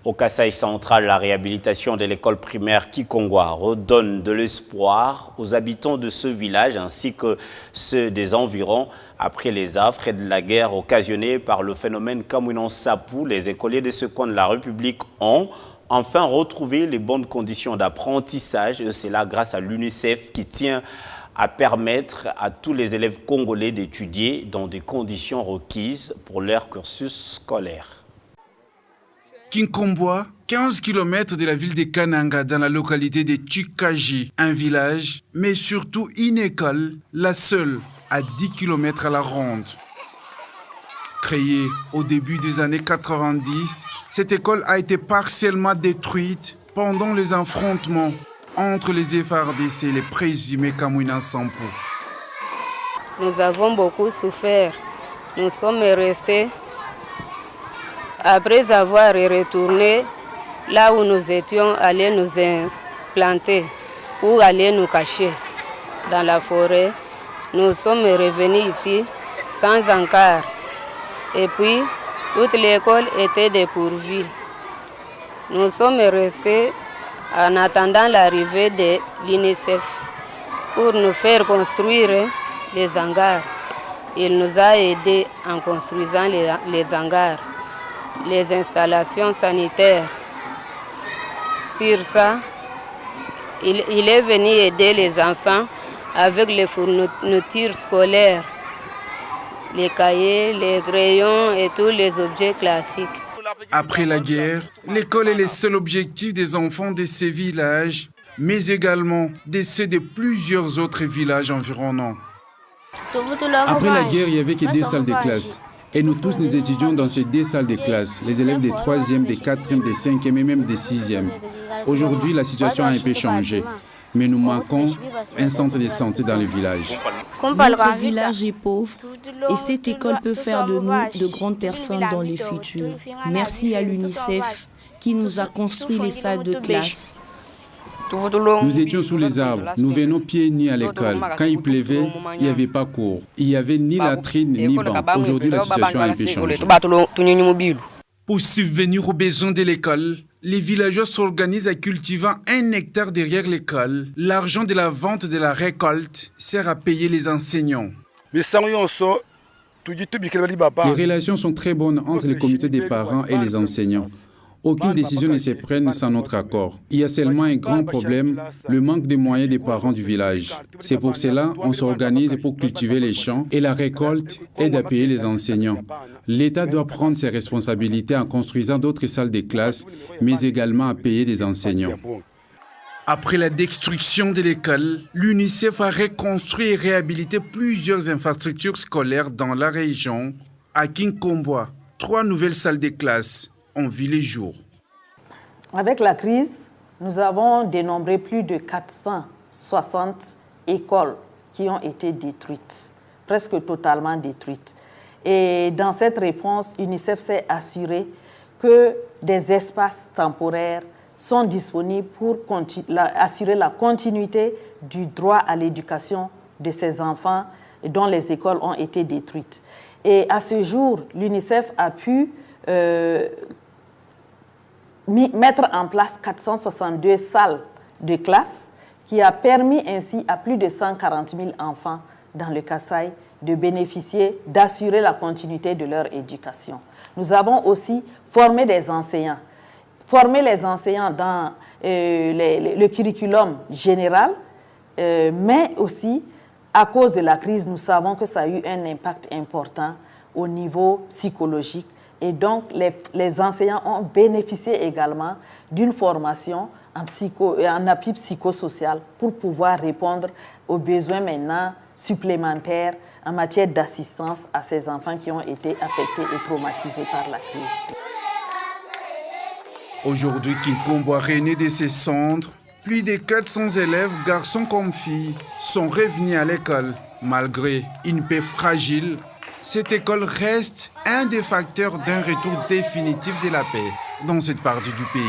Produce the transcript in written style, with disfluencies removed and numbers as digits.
Au Kasaï central, la réhabilitation de l'école primaire Kikongwa redonne de l'espoir aux habitants de ce village ainsi que ceux des environs. Après les affres de la guerre occasionnée par le phénomène Kamouinon Sapou, les écoliers de ce coin de la République ont enfin retrouvé les bonnes conditions d'apprentissage, et cela grâce à l'UNICEF qui tient à permettre à tous les élèves congolais d'étudier dans des conditions requises pour leur cursus scolaire. Kikongwa, 15 km de la ville de Kananga dans la localité de Chikaji, un village, mais surtout une école, la seule à 10 km à la ronde. Créée au début des années 90, cette école a été partiellement détruite pendant les affrontements entre les FARDC et les présumés Kamouinan Sampou. Nous avons beaucoup souffert. Nous sommes restés. Après avoir retourné là où nous étions allés nous implanter ou aller nous cacher dans la forêt, nous sommes revenus ici sans encart. Et puis, toute l'école était dépourvue. Nous sommes restés en attendant l'arrivée de l'UNICEF pour nous faire construire les hangars. Il nous a aidés en construisant les hangars, les installations sanitaires. Sur ça, il est venu aider les enfants avec les fournitures scolaires, les cahiers, les crayons et tous les objets classiques. Après la guerre, l'école est le seul objectif des enfants de ces villages, mais également de ceux de plusieurs autres villages environnants. Après la guerre, il n'y avait que 2 salles de classe. Et nous tous, nous étudions dans ces 2 salles de classe, les élèves des 3e, des 4e, des 5e et même des 6e. Aujourd'hui, la situation a un peu changé, mais nous manquons un centre de santé dans le village. Notre village est pauvre et cette école peut faire de nous de grandes personnes dans le futur. Merci à l'UNICEF qui nous a construit les salles de classe. Nous étions sous les arbres, nous venions pieds nus à l'école. Quand il pleuvait, il n'y avait pas cours. Il n'y avait ni latrine ni banc. Aujourd'hui, la situation a un peu changé. Pour subvenir aux besoins de l'école, les villageois s'organisent en cultivant 1 hectare derrière l'école. L'argent de la vente de la récolte sert à payer les enseignants. Les relations sont très bonnes entre les comités des parents et les enseignants. Aucune décision ne se prenne sans notre accord. Il y a seulement un grand problème, le manque de moyens des parents du village. C'est pour cela qu'on s'organise pour cultiver les champs et la récolte aide à payer les enseignants. L'État doit prendre ses responsabilités en construisant d'autres salles de classe, mais également à payer des enseignants. Après la destruction de l'école, l'UNICEF a reconstruit et réhabilité plusieurs infrastructures scolaires dans la région. À Kikongwa, 3 nouvelles salles de classe ont vu les jours. Avec la crise, nous avons dénombré plus de 460 écoles qui ont été détruites, presque totalement détruites. Et dans cette réponse, UNICEF s'est assuré que des espaces temporaires sont disponibles pour assurer la continuité du droit à l'éducation de ces enfants dont les écoles ont été détruites. Et à ce jour, l'UNICEF a pu mettre en place 462 salles de classe qui a permis ainsi à plus de 140 000 enfants dans le Kasaï de bénéficier, d'assurer la continuité de leur éducation. Nous avons aussi formé des enseignants. Former les enseignants dans le curriculum général, mais aussi, à cause de la crise, nous savons que ça a eu un impact important au niveau psychologique. Et donc, les enseignants ont bénéficié également d'une formation en appui psychosocial pour pouvoir répondre aux besoins maintenant supplémentaires en matière d'assistance à ces enfants qui ont été affectés et traumatisés par la crise. Aujourd'hui, Kikongwa renaît de ses cendres. Plus de 400 élèves, garçons comme filles, sont revenus à l'école. Malgré une paix fragile, cette école reste un des facteurs d'un retour définitif de la paix dans cette partie du pays.